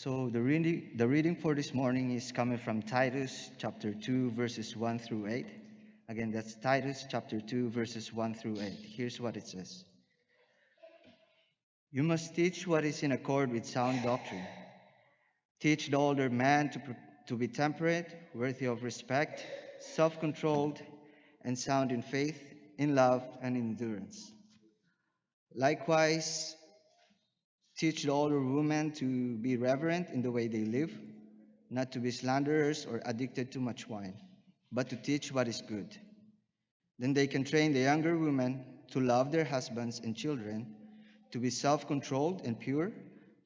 So the reading for this morning is coming from Titus chapter 2 verses 1 through 8. Again, that's Titus chapter 2 verses 1 through 8. Here's what it says. You must teach what is in accord with sound doctrine. Teach the older man to be temperate, worthy of respect, self-controlled, and sound in faith, in love, and endurance. Likewise, teach the older women to be reverent in the way they live, not to be slanderers or addicted to much wine, but to teach what is good. Then they can train the younger women to love their husbands and children, to be self-controlled and pure,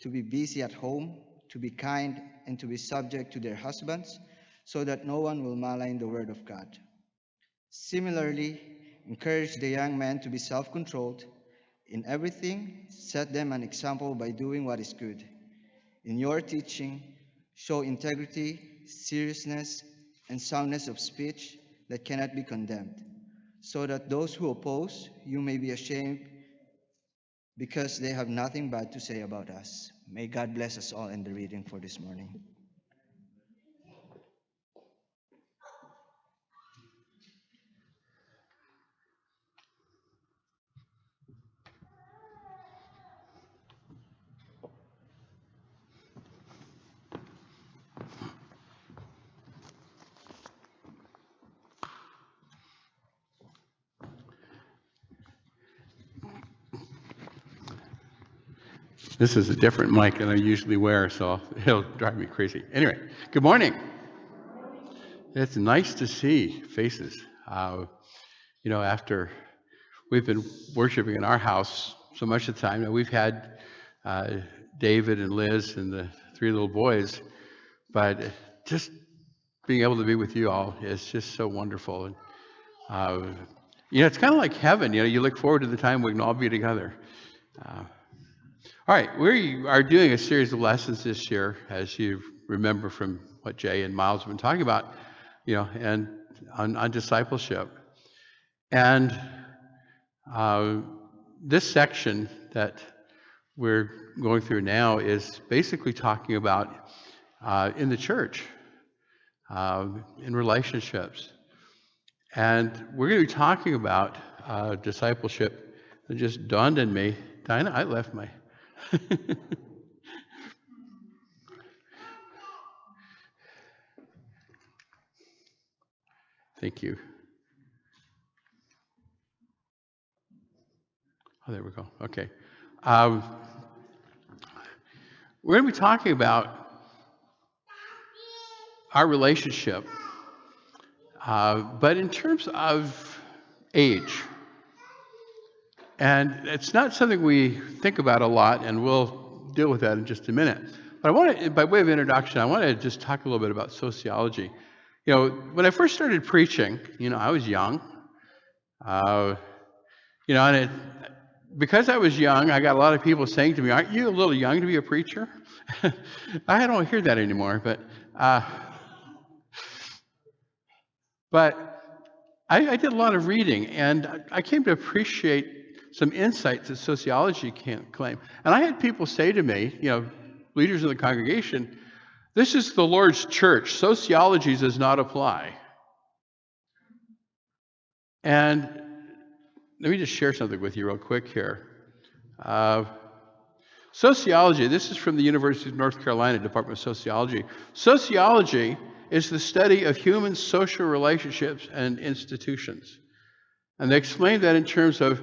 to be busy at home, to be kind, and to be subject to their husbands, so that no one will malign the word of God. Similarly, encourage the young men to be self-controlled. In everything, set them an example by doing what is good. In your teaching, show integrity, seriousness, and soundness of speech that cannot be condemned, so that those who oppose you may be ashamed because they have nothing bad to say about us. May God bless us all in the reading for this morning. This is a different mic than I usually wear, so it'll drive me crazy. Anyway, good morning. It's nice to see faces. After we've been worshiping in our house so much of the time, we've had David and Liz and the three little boys, but just being able to be with you all is just so wonderful. And it's kind of like heaven. You look forward to the time we can all be together. All right, we are doing a series of lessons this year, as you remember from what Jay and Miles have been talking about, and on discipleship. And this section that we're going through now is basically talking about in the church, in relationships. And we're going to be talking about discipleship. It just dawned on me, Dinah, I left my... Thank you. Oh, there we go. Okay. We're going to be talking about our relationship, but in terms of age. And it's not something we think about a lot, and we'll deal with that in just a minute. But I want to, by way of introduction, I want to just talk a little bit about sociology. When I first started preaching, I was young. Because I was young, I got a lot of people saying to me, "Aren't you a little young to be a preacher?" I don't hear that anymore, but I did a lot of reading, and I came to appreciate some insights that sociology can't claim. And I had people say to me, leaders in the congregation, "This is the Lord's church. Sociology does not apply." And let me just share something with you real quick here. Sociology, this is from the University of North Carolina Department of Sociology. Sociology is the study of human social relationships and institutions. And they explain that in terms of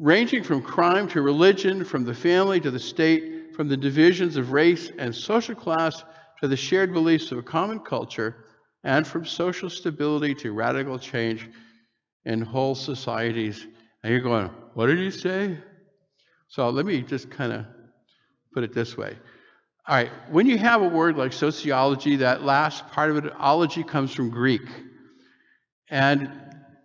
ranging from crime to religion, from the family to the state, from the divisions of race and social class to the shared beliefs of a common culture, and from social stability to radical change in whole societies. And you're going, what did he say? So let me just kind of put it this way. All right, when you have a word like sociology, that last part of it, ology, comes from Greek. And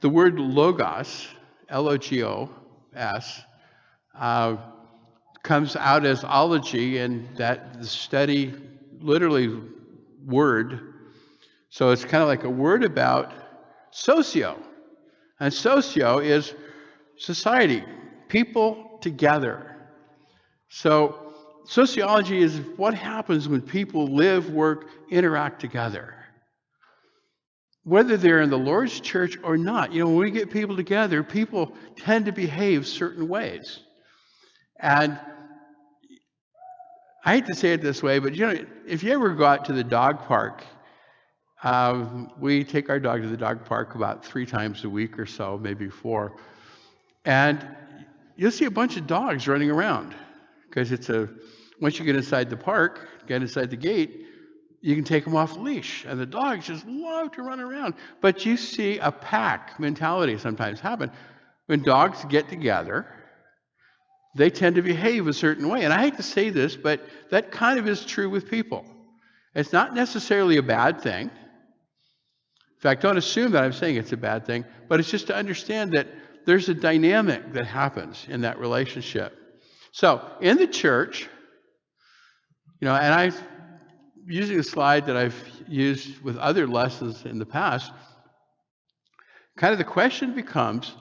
the word logos, L-O-G-O-S, comes out as ology, and that the study, literally word. So it's kind of like a word about socio. And socio is society, people together. So sociology is what happens when people live, work, interact together. Whether they're in the Lord's church or not, when we get people together, people tend to behave certain ways. And I hate to say it this way, but if you ever go out to the dog park, we take our dog to the dog park about 3 times a week or so, maybe 4. And you'll see a bunch of dogs running around because once you get inside the park, get inside the gate, you can take them off leash, and the dogs just love to run around. But you see a pack mentality sometimes happen. When dogs get together, they tend to behave a certain way. And I hate to say this, but that kind of is true with people. It's not necessarily a bad thing. In fact, don't assume that I'm saying it's a bad thing, but it's just to understand that there's a dynamic that happens in that relationship. So in the church, and I'm using a slide that I've used with other lessons in the past, kind of the question becomes,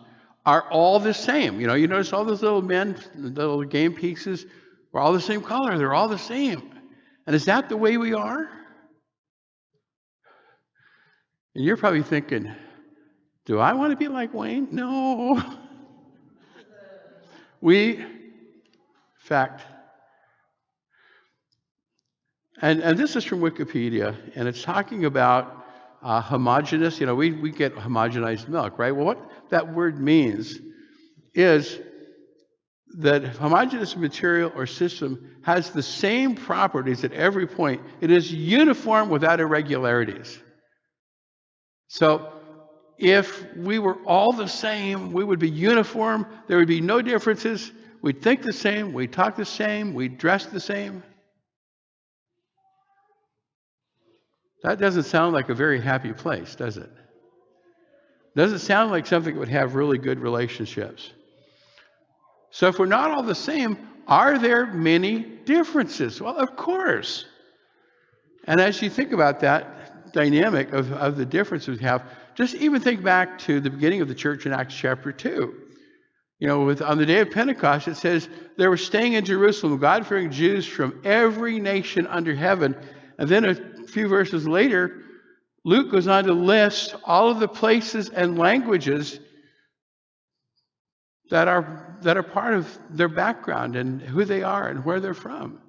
are all the same? You notice all those little men, the little game pieces, we're all the same color, they're all the same. And is that the way we are? And you're probably thinking, do I want to be like Wayne? No. In fact, and this is from Wikipedia, and it's talking about homogeneous. We get homogenized milk, right? Well, what that word means is that homogeneous material or system has the same properties at every point. It is uniform without irregularities. So if we were all the same, we would be uniform. There would be no differences. We'd think the same. We'd talk the same. We'd dress the same. That doesn't sound like a very happy place, does it? Doesn't sound like something that would have really good relationships. So if we're not all the same, are there many differences? Well, of course. And as you think about that dynamic of the differences we have, just even think back to the beginning of the church in Acts chapter 2. On the day of Pentecost, it says, there were staying in Jerusalem God-fearing Jews from every nation under heaven. And then a few verses later, Luke goes on to list all of the places and languages that are part of their background and who they are and where they're from.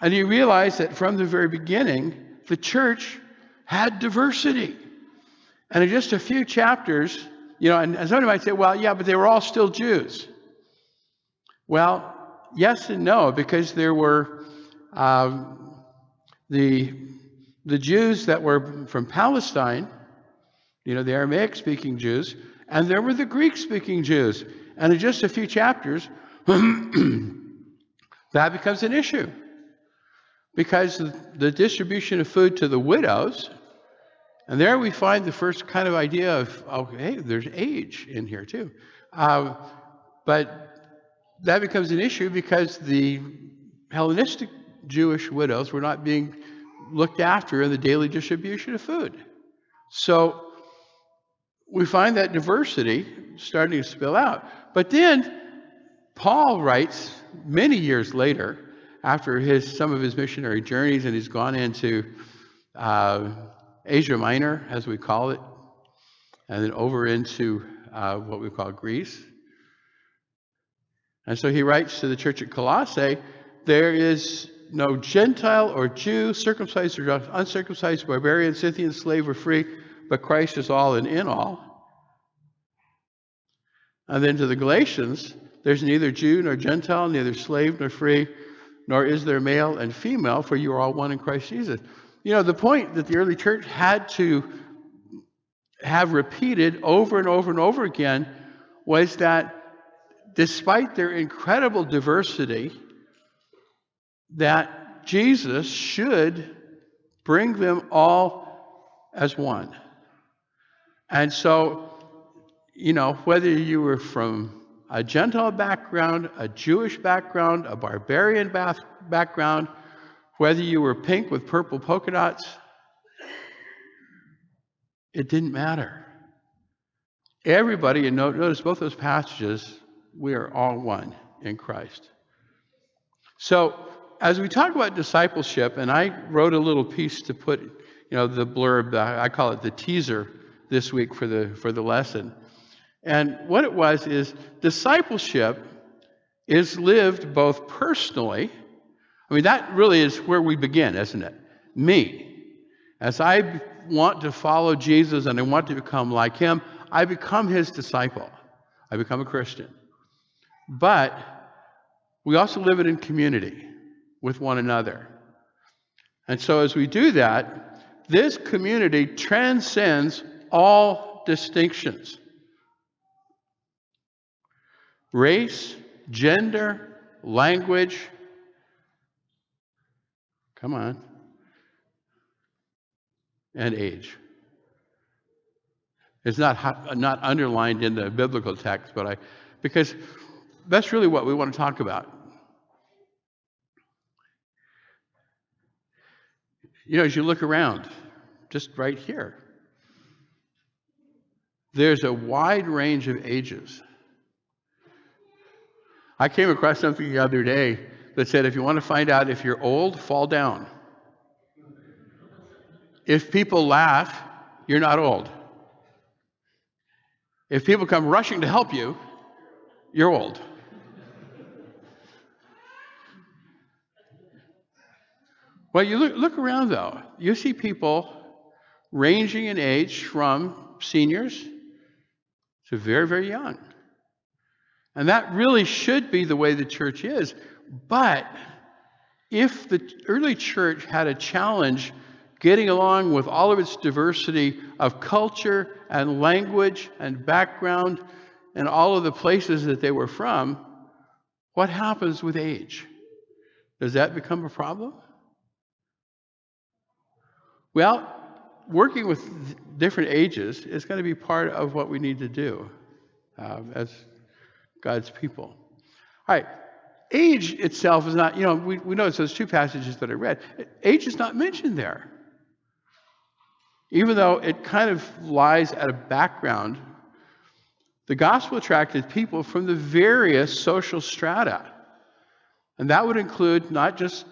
And you realize that from the very beginning, the church had diversity. And in just a few chapters, and somebody might say, well, yeah, but they were all still Jews. Well, yes and no, because there were the Jews that were from Palestine, the Aramaic-speaking Jews, and there were the Greek-speaking Jews. And in just a few chapters, that becomes an issue. Because the distribution of food to the widows, and there we find the first kind of idea of, hey, there's age in here too. But that becomes an issue because the Hellenistic Jewish widows were not being looked after in the daily distribution of food. So we find that diversity starting to spill out. But then Paul writes many years later, after some of his missionary journeys, and he's gone into Asia Minor, as we call it, and then over into what we call Greece. And so he writes to the church at Colossae, there is no Gentile or Jew, circumcised or uncircumcised, barbarian, Scythian, slave or free, but Christ is all and in all. And then to the Galatians, there's neither Jew nor Gentile, neither slave nor free, nor is there male and female, for you are all one in Christ Jesus. The point that the early church had to have repeated over and over and over again was that despite their incredible diversity, that Jesus should bring them all as one. And so, whether you were from a Gentile background, a Jewish background, a barbarian background, whether you were pink with purple polka dots, it didn't matter. Everybody, and notice both those passages, we are all one in Christ. So as we talk about discipleship, and I wrote a little piece to put, the blurb, I call it the teaser this week for the lesson. And what it was is discipleship is lived both personally. I mean, that really is where we begin, isn't it? Me. As I want to follow Jesus and I want to become like him, I become his disciple. I become a Christian. But we also live it in community with one another. And so as we do that, this community transcends all distinctions. Race, gender, language, come on, and age. It's not underlined in the biblical text, because that's really what we want to talk about. As you look around, just right here, there's a wide range of ages. I came across something the other day that said, if you want to find out if you're old, fall down. If people laugh, you're not old. If people come rushing to help you, you're old. Well, you look around, though. You see people ranging in age from seniors to very, very young. And that really should be the way the church is. But if the early church had a challenge getting along with all of its diversity of culture and language and background and all of the places that they were from, what happens with age? Does that become a problem? Well, working with different ages is going to be part of what we need to do as God's people. All right, age itself is not, we notice those two passages that I read. Age is not mentioned there. Even though it kind of lies at a background, the gospel attracted people from the various social strata. And that would include not just,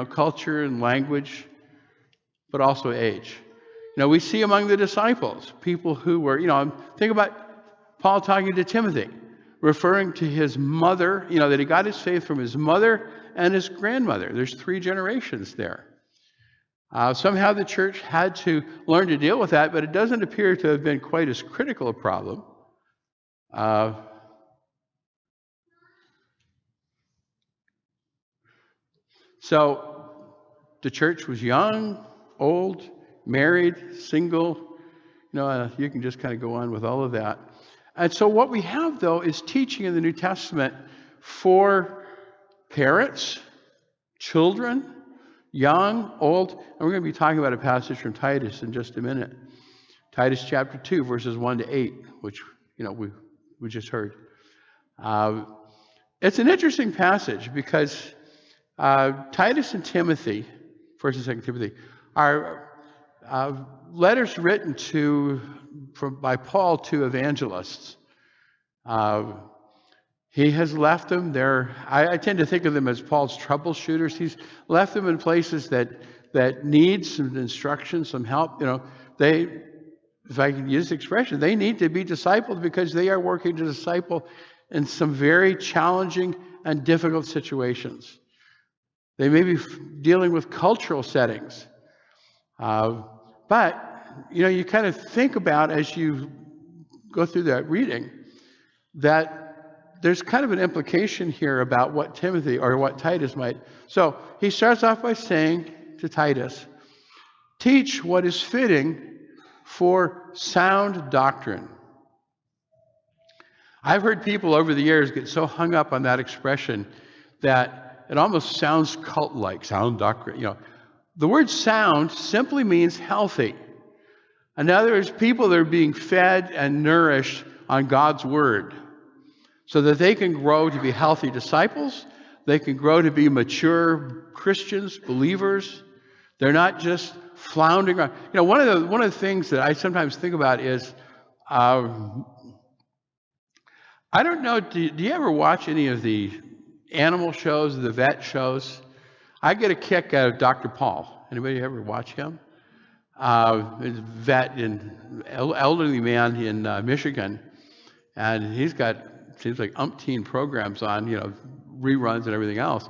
culture and language, but also age. We see among the disciples, people who were, think about Paul talking to Timothy, referring to his mother, that he got his faith from his mother and his grandmother. There's 3 generations there. Somehow the church had to learn to deal with that, but it doesn't appear to have been quite as critical a problem. So the church was young, old, married, single. You can just kind of go on with all of that. And so what we have, though, is teaching in the New Testament for parents, children, young, old. And we're going to be talking about a passage from Titus in just a minute. Titus chapter 2, verses 1 to 8, which, we just heard. It's an interesting passage because Titus and Timothy, 1st and 2nd Timothy, are letters written by Paul to evangelists. He has left them there. I tend to think of them as Paul's troubleshooters. He's left them in places that need some instruction, some help. If I can use the expression, they need to be discipled because they are working to disciple in some very challenging and difficult situations. They may be dealing with cultural settings. But, you kind of think about as you go through that reading that there's kind of an implication here about what Timothy or what Titus might. So he starts off by saying to Titus, teach what is fitting for sound doctrine. I've heard people over the years get so hung up on that expression that it almost sounds cult-like, sound doctrine. The word sound simply means healthy. In other words, people that are being fed and nourished on God's word so that they can grow to be healthy disciples, they can grow to be mature Christians, believers. They're not just floundering around. One of the things that I sometimes think about is, I don't know, do you ever watch any of the animal shows, the vet shows. I get a kick out of Dr. Paul. Anybody ever watch him? He's a vet, elderly man in Michigan, and he's got, seems like umpteen programs on, reruns and everything else.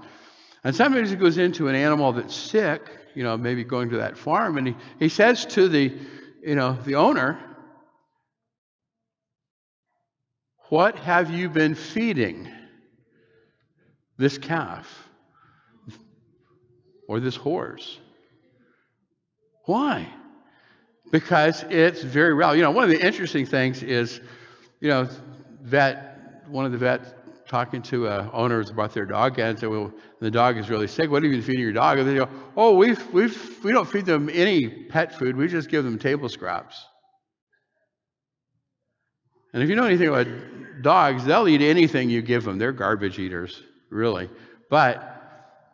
And sometimes he goes into an animal that's sick, maybe going to that farm, and he says to the owner, "What have you been feeding this calf or this horse?" Why? Because it's very raw. One of the interesting things is, one of the vets talking to owners about their dog and said, "Well, the dog is really sick. What have you been feeding your dog?" And they go, "Oh, we don't feed them any pet food. We just give them table scraps." And if you know anything about dogs, they'll eat anything you give them. They're garbage eaters, really. But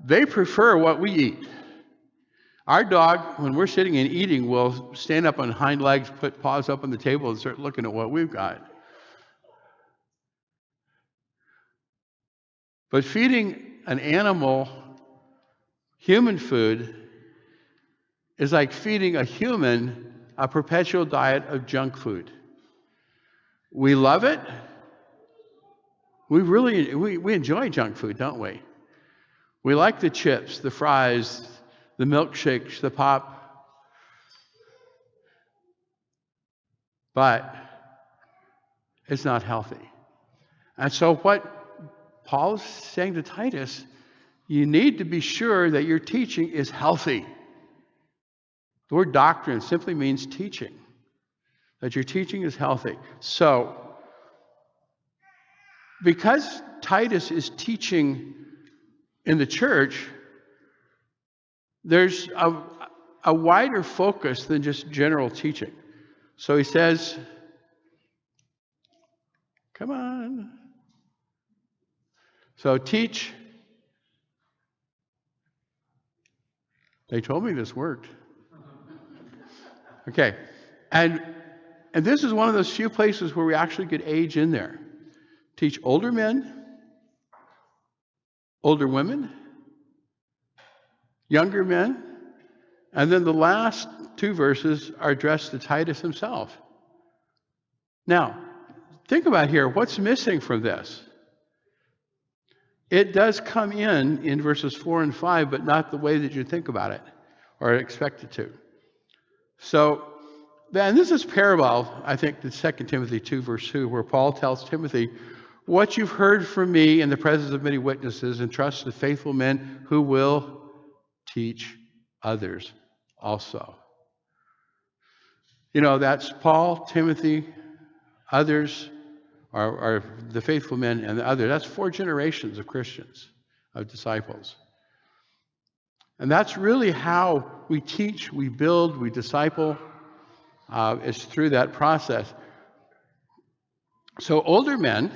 they prefer what we eat. Our dog, when we're sitting and eating, will stand up on hind legs, put paws up on the table, and start looking at what we've got. But feeding an animal human food is like feeding a human a perpetual diet of junk food. We love it. We enjoy junk food, don't we? We like the chips, the fries, the milkshakes, the pop. But it's not healthy. And so what Paul is saying to Titus, you need to be sure that your teaching is healthy. The word doctrine simply means teaching, that your teaching is healthy. So, because Titus is teaching in the church, there's a wider focus than just general teaching. So he says, come on. So teach. They told me this worked. Okay. And this is one of those few places where we actually get age in there. Teach older men, older women, younger men, and then the last two verses are addressed to Titus himself. Now, think about here, what's missing from this? It does come in verses 4 and 5, but not the way that you think about it or expect it to. So, and this is parallel, I think, to 2 Timothy 2, verse 2, where Paul tells Timothy, what you've heard from me in the presence of many witnesses, entrust to faithful men who will teach others also. That's Paul, Timothy, others, are the faithful men and the others. That's 4 generations of Christians, of disciples. And that's really how we teach, we build, we disciple. It's through that process. So older men,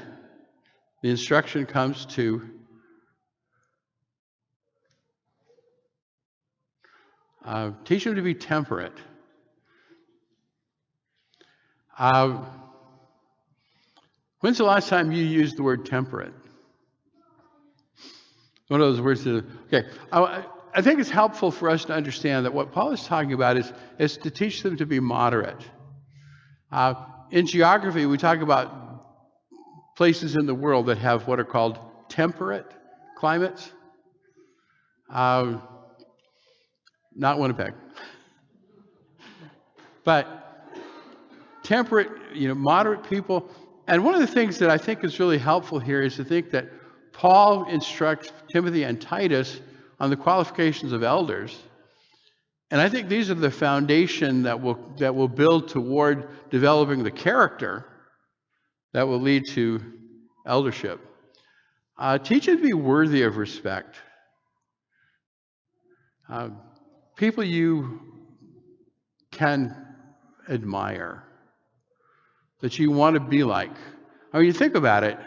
the instruction comes to teach them to be temperate. When's the last time you used the word temperate? One of those words that, okay. I think it's helpful for us to understand that what Paul is talking about is to teach them to be moderate. In geography, we talk about places in the world that have what are called temperate climates. Not Winnipeg. But temperate, moderate people. And one of the things that I think is really helpful here is to think that Paul instructs Timothy and Titus on the qualifications of elders. And I think these are the foundation that will build toward developing the character that will lead to eldership. Teach them to be worthy of respect. People you can admire, that you want to be like. I mean, you think about it,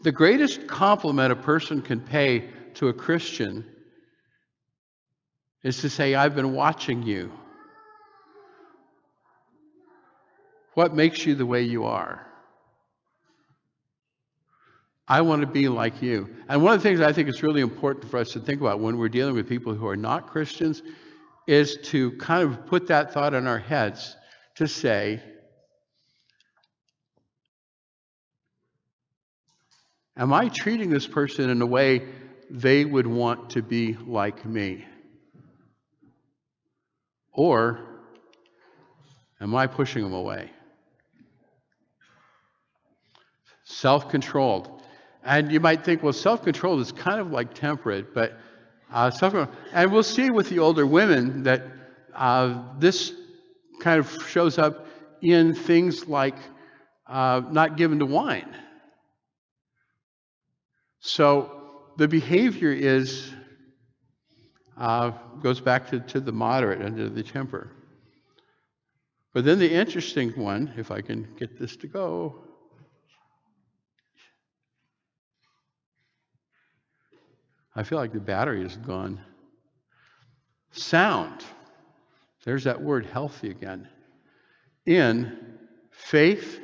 the greatest compliment a person can pay to a Christian is to say, I've been watching you. What makes you the way you are? I want to be like you. And one of the things I think is really important for us to think about when we're dealing with people who are not Christians is to kind of put that thought in our heads to say, am I treating this person in a way they would want to be like me? Or am I pushing them away? Self-controlled. And you might think, well, self-controlled is kind of like temperate, but self-controlled. And we'll see with the older women that this kind of shows up in things like not given to wine. So the behavior is goes back to the moderate and to the temper. But then the interesting one, if I can get this to go. I feel like the battery is gone. Sound. There's that word healthy again. In faith,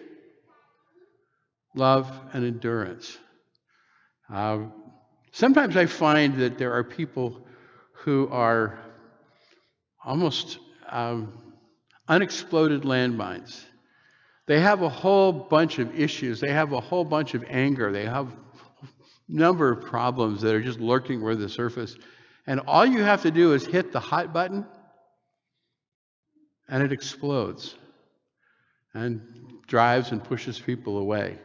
love, and endurance. Sometimes I find that there are people who are almost unexploded landmines. They have a whole bunch of issues. They have a whole bunch of anger. They have a number of problems that are just lurking under the surface. And all you have to do is hit the hot button, and it explodes and drives and pushes people away.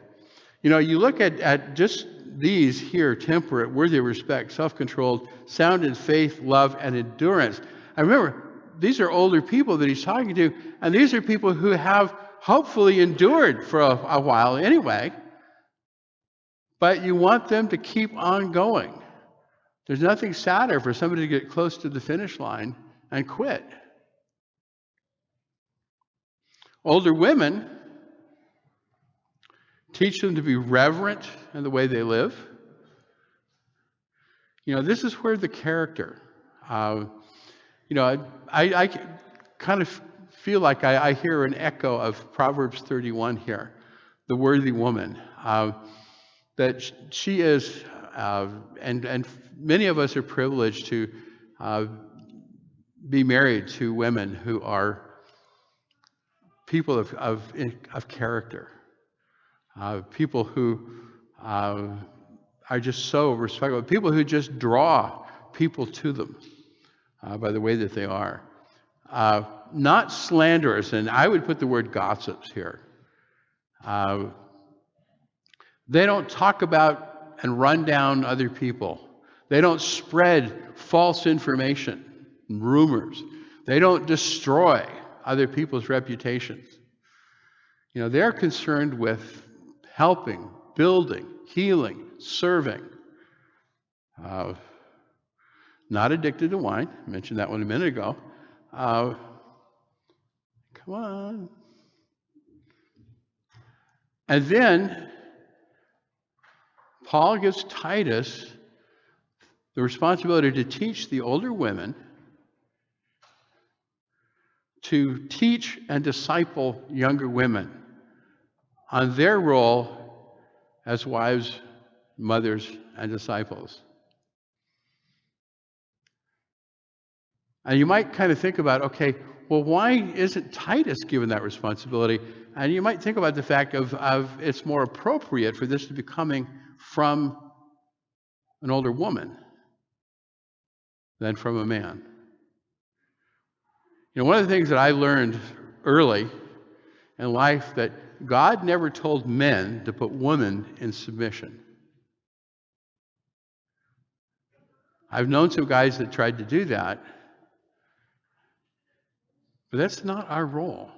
You know, you look at just these here: temperate, worthy of respect, self-controlled, sound in faith, love, and endurance. I remember, these are older people that he's talking to, and these are people who have hopefully endured for a while anyway, but you want them to keep on going. There's nothing sadder for somebody to get close to the finish line and quit. Older women, teach them to be reverent in the way they live. You know, this is where the character, I kind of feel like I hear an echo of Proverbs 31 here, the worthy woman, that she is, and many of us are privileged to be married to women who are people of character, people who are just so respectful, people who just draw people to them by the way that they are. Not slanderous, and I would put the word gossips here. They don't talk about and run down other people. They don't spread false information and rumors. They don't destroy other people's reputations. You know, they're concerned with helping, building, healing, serving. Not addicted to wine. I mentioned that one a minute ago. Come on. And then Paul gives Titus the responsibility to teach the older women to teach and disciple younger women on their role as wives, mothers, and disciples. And you might kind of think about, okay, well, why isn't Titus given that responsibility? And you might think about the fact of it's more appropriate for this to be coming from an older woman than from a man. You know, one of the things that I learned early in life, that God never told men to put women in submission. I've known some guys that tried to do that, but that's not our role.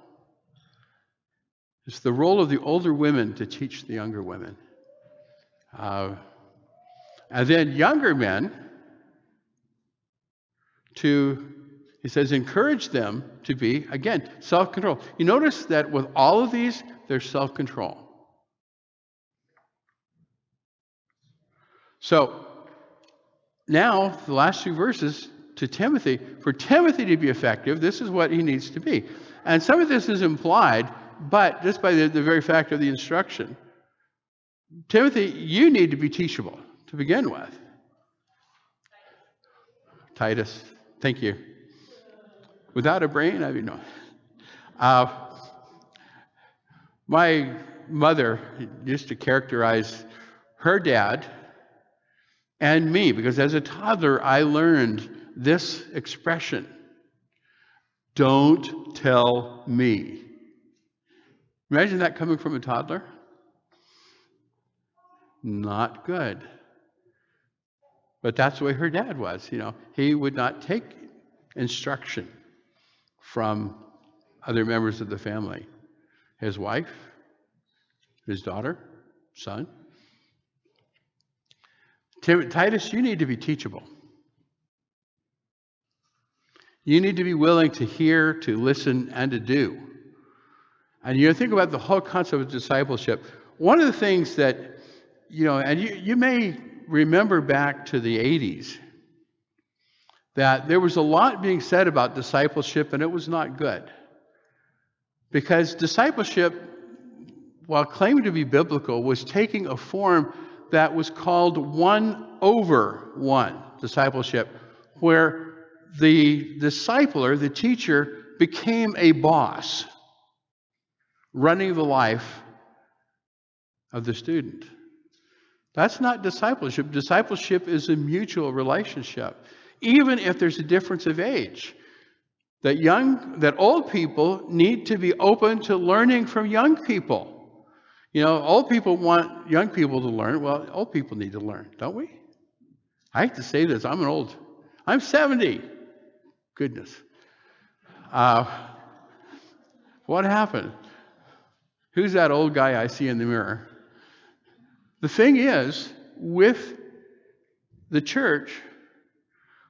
It's the role of the older women to teach the younger women. And then younger men to, he says, encourage them to be, again, self-control. You notice that with all of these, there's self-control. So now, the last two verses to Timothy, for Timothy to be effective, this is what he needs to be. And some of this is implied, but just by the very fact of the instruction. Timothy, you need to be teachable to begin with. Titus, thank you. Without a brain, I mean, no. Uh, my mother used to characterize her dad and me, because as a toddler, I learned this expression: don't tell me. Imagine that coming from a toddler. Not good. But that's the way her dad was. He would not take instruction from other members of the family. His wife, his daughter, son. Titus, you need to be teachable. You need to be willing to hear, to listen, and to do. And think about the whole concept of discipleship. One of the things that, and you may remember back to the 80s, that there was a lot being said about discipleship, and it was not good. Because discipleship, while claiming to be biblical, was taking a form that was called 1-over-1 discipleship, where the discipler, the teacher, became a boss, running the life of the student. That's not discipleship. Discipleship is a mutual relationship, even if there's a difference of age. That old people need to be open to learning from young people. Old people want young people to learn. Well, old people need to learn, don't we? I hate to say this. I'm 70. Goodness. What happened? Who's that old guy I see in the mirror? The thing is, with the church,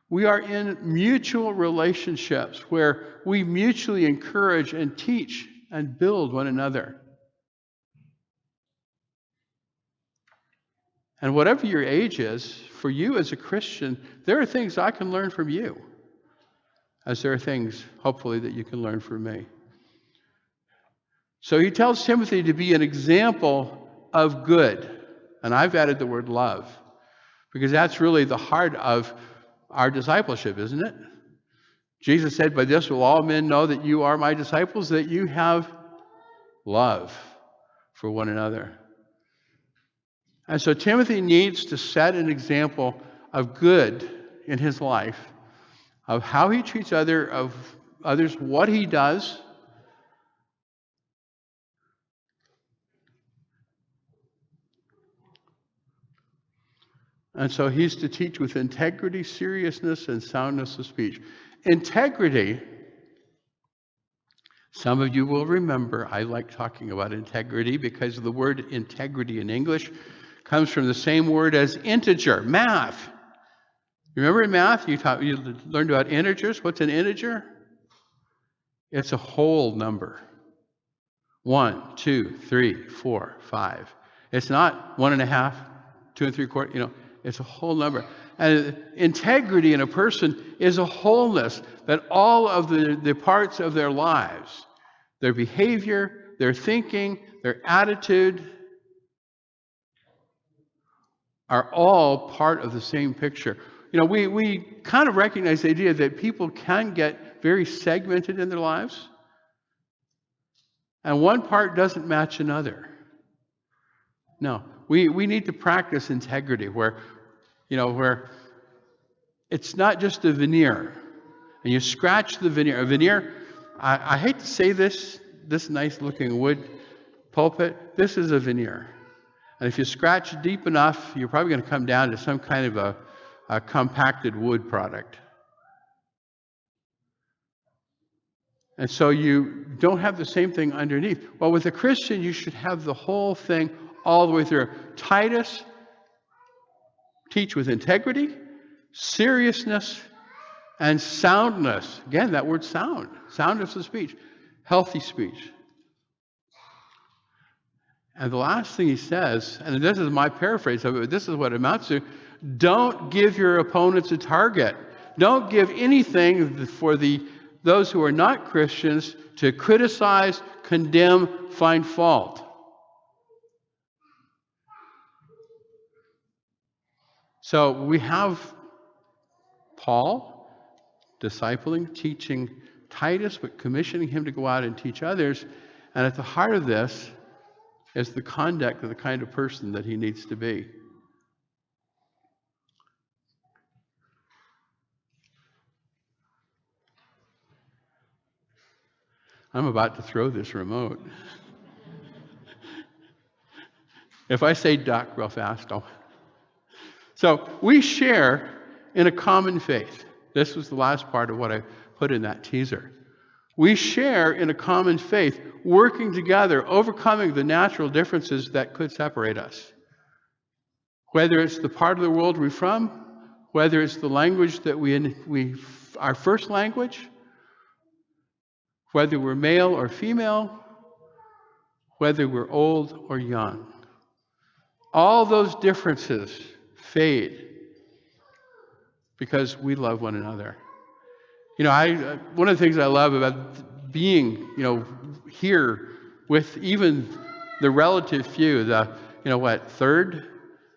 we are in mutual relationships where we mutually encourage and teach and build one another. And whatever your age is, for you as a Christian, there are things I can learn from you, as there are things, hopefully, that you can learn from me. So he tells Timothy to be an example of good. And I've added the word love, because that's really the heart of our discipleship, isn't it? Jesus said, "By this will all men know that you are my disciples, that you have love for one another." And so Timothy needs to set an example of good in his life, of how he treats others, what he does. And so he's to teach with integrity, seriousness, and soundness of speech. Integrity, some of you will remember, I like talking about integrity because the word integrity in English comes from the same word as integer, math. Remember in math, you learned about integers. What's an integer? It's a whole number. 1, 2, 3, 4, 5. It's not 1.5, 2 3/4. It's a whole number. And integrity in a person is a wholeness, that all of the parts of their lives, their behavior, their thinking, their attitude, are all part of the same picture. We kind of recognize the idea that people can get very segmented in their lives, and one part doesn't match another. No, we need to practice integrity where it's not just a veneer, and you scratch the veneer. A veneer, I hate to say this nice looking wood pulpit, this is a veneer. And if you scratch deep enough, you're probably going to come down to some kind of a compacted wood product. And so you don't have the same thing underneath. Well, with a Christian, you should have the whole thing all the way through. Titus, teach with integrity, seriousness, and soundness. Again, that word sound. Soundness of speech. Healthy speech. And the last thing he says, and this is my paraphrase of it, but this is what it amounts to: don't give your opponents a target. Don't give anything for those who are not Christians to criticize, condemn, find fault. So we have Paul discipling, teaching Titus, but commissioning him to go out and teach others. And at the heart of this is the conduct of the kind of person that he needs to be. I'm about to throw this remote. If I say duck real fast, I'll... So we share in a common faith. This was the last part of what I put in that teaser. We share in a common faith, working together, overcoming the natural differences that could separate us. Whether it's the part of the world we're from, whether it's the language that our first language, whether we're male or female, whether we're old or young. All those differences fade because we love one another. You know, one of the things I love about being, here with even the relative few, third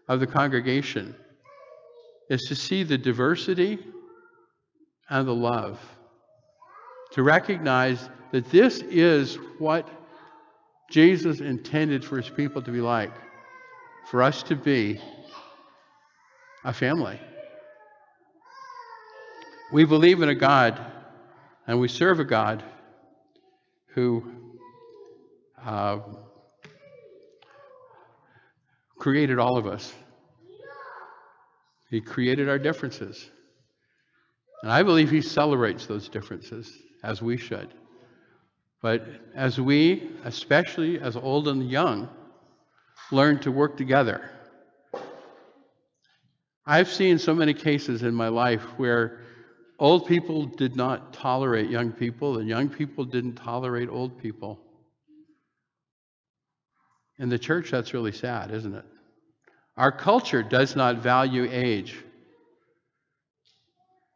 of the congregation, is to see the diversity and the love. To recognize that this is what Jesus intended for his people to be like, for us to be a family. We believe in a God, and we serve a God who created all of us. He created our differences. And I believe he celebrates those differences, as we should. But as we, especially as old and young, learn to work together. I've seen so many cases in my life where old people did not tolerate young people, and young people didn't tolerate old people. In the church, that's really sad, isn't it? Our culture does not value age.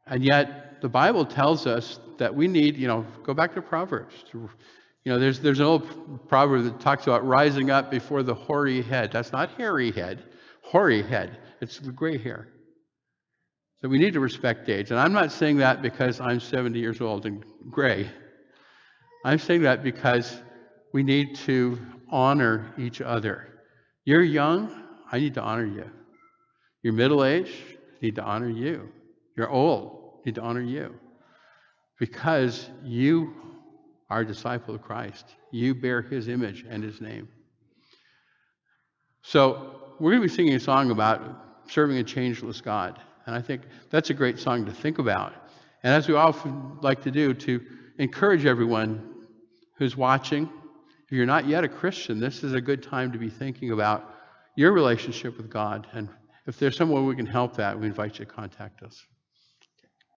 And yet, the Bible tells us that we need, go back to Proverbs. There's an old proverb that talks about rising up before the hoary head. That's not hairy head, hoary head. It's the gray hair. So we need to respect age. And I'm not saying that because I'm 70 years old and gray. I'm saying that because we need to honor each other. You're young, I need to honor you. You're middle-aged, I need to honor you. You're old, I need to honor you. Because you are a disciple of Christ. You bear his image and his name. So we're going to be singing a song about serving a changeless God. And I think that's a great song to think about. And as we often like to do, to encourage everyone who's watching, if you're not yet a Christian, this is a good time to be thinking about your relationship with God. And if there's some way we can help that, we invite you to contact us.